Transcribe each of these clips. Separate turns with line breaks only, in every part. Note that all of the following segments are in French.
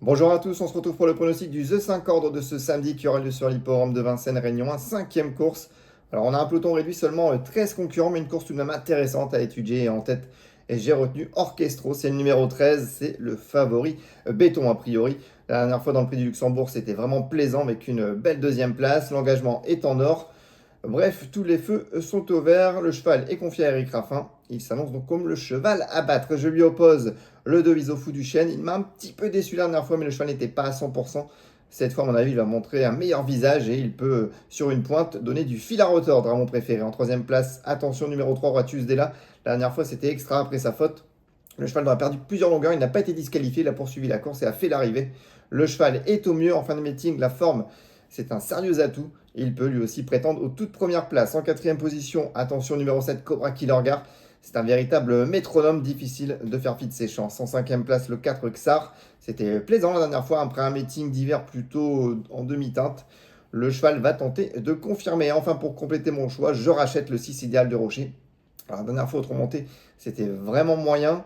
Bonjour à tous, on se retrouve pour le pronostic du The 5 ordre de ce samedi qui aura lieu sur l'hipporome de Vincennes, Réunion 1, cinquième course. Alors on a un peloton réduit, seulement 13 concurrents, mais une course tout de même intéressante à étudier. Et en tête, et j'ai retenu Orchestro, c'est le numéro 13, c'est le favori béton a priori. La dernière fois dans le prix du Luxembourg, c'était vraiment plaisant avec une belle deuxième place, l'engagement est en or. Bref, tous les feux sont au vert. Le cheval est confié à Eric Raffin. Il s'annonce donc comme le cheval à battre. Je lui oppose le Deviso Fou du Chêne. Il m'a un petit peu déçu la dernière fois, mais le cheval n'était pas à 100%. Cette fois, à mon avis, il va montrer un meilleur visage et il peut, sur une pointe, donner du fil à retordre à mon préféré. En troisième place, attention, numéro 3, Roitius Della. La dernière fois, c'était extra après sa faute. Le cheval a perdu plusieurs longueurs, il n'a pas été disqualifié, il a poursuivi la course et a fait l'arrivée. Le cheval est au mieux en fin de meeting, la forme, c'est un sérieux atout. Il peut lui aussi prétendre aux toutes premières places. En quatrième position, attention numéro 7, Cobra Killergar. C'est un véritable métronome, difficile de faire fi de ses chances. En cinquième place, le 4, Xar. C'était plaisant la dernière fois, après un meeting d'hiver plutôt en demi-teinte. Le cheval va tenter de confirmer. Enfin, pour compléter mon choix, je rachète le 6 idéal de Rocher. Alors, la dernière fois, autre montée, c'était vraiment moyen.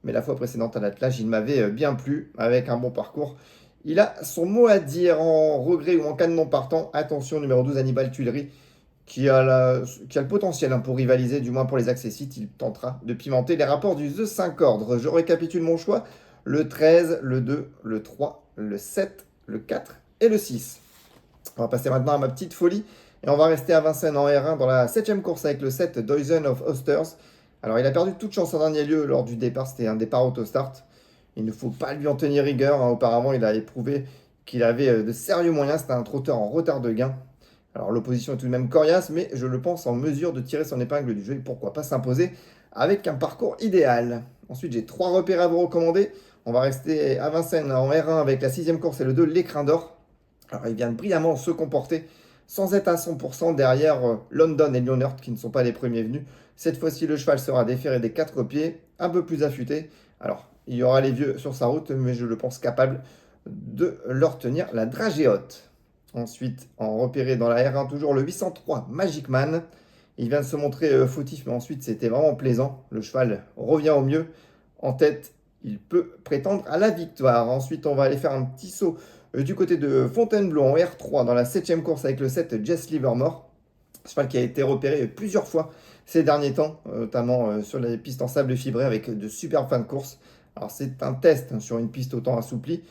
Mais la fois précédente à l'attelage, il m'avait bien plu, avec un bon parcours. Il a son mot à dire en regret ou en cas de non partant. Attention, numéro 12, Hannibal Tuileries, qui a le potentiel pour rivaliser, du moins pour les accessites. Il tentera de pimenter les rapports du The 5 ordre. Je récapitule mon choix. Le 13, le 2, le 3, le 7, le 4 et le 6. On va passer maintenant à ma petite folie. Et on va rester à Vincennes en R1 dans la 7ème course avec le 7 Dozen of Osters. Alors il a perdu toute chance en dernier lieu lors du départ, c'était un départ auto-start. Il ne faut pas lui en tenir rigueur, hein. Auparavant il a éprouvé qu'il avait de sérieux moyens, c'était un trotteur en retard de gain. Alors l'opposition est tout de même coriace, mais je le pense en mesure de tirer son épingle du jeu et pourquoi pas s'imposer avec un parcours idéal. Ensuite j'ai 3 repères à vous recommander. On va rester à Vincennes en R1 avec la 6ème course et le 2 l'écrin d'or. Alors, il vient de brillamment se comporter sans être à 100% derrière London et Leonard qui ne sont pas les premiers venus. Cette fois-ci, le cheval sera déféré des 4 pieds, un peu plus affûté. Alors, il y aura les vieux sur sa route, mais je le pense capable de leur tenir la dragée haute. Ensuite, en repéré dans la R1, toujours le 803 Magic Man. Il vient de se montrer fautif, mais ensuite c'était vraiment plaisant. Le cheval revient au mieux. En tête, il peut prétendre à la victoire. Ensuite, on va aller faire un petit saut du côté de Fontainebleau en R3 dans la 7ème course avec le 7 Jess Livermore. Cheval qui a été repéré plusieurs fois ces derniers temps, notamment sur les pistes en sable fibré avec de superbes fins de course. Alors c'est un test sur une piste autant assouplie,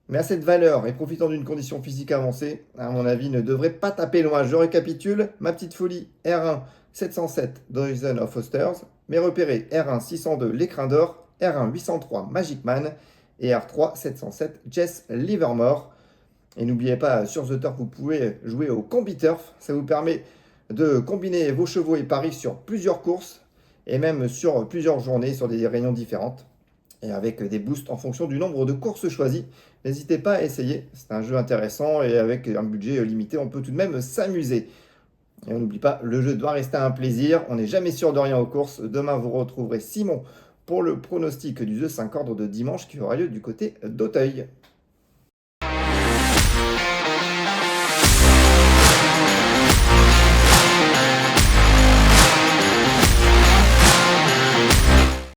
mais à cette valeur et profitant d'une condition physique avancée, à mon avis, ne devrait pas taper loin. Je récapitule, ma petite folie R1 707 Dozen of Osters, mes repérés R1 602 L'écrin d'or, R1 803 Magic Man et R3 707 Jess Livermore. Et n'oubliez pas, sur The Turf, vous pouvez jouer au Combi Turf. Ça vous permet de combiner vos chevaux et paris sur plusieurs courses et même sur plusieurs journées sur des réunions différentes et avec des boosts en fonction du nombre de courses choisies. N'hésitez pas à essayer, c'est un jeu intéressant et avec un budget limité, on peut tout de même s'amuser. Et on n'oublie pas, le jeu doit rester un plaisir, on n'est jamais sûr de rien aux courses. Demain, vous retrouverez Simon pour le pronostic du The 5 ordre de dimanche qui aura lieu du côté d'Auteuil.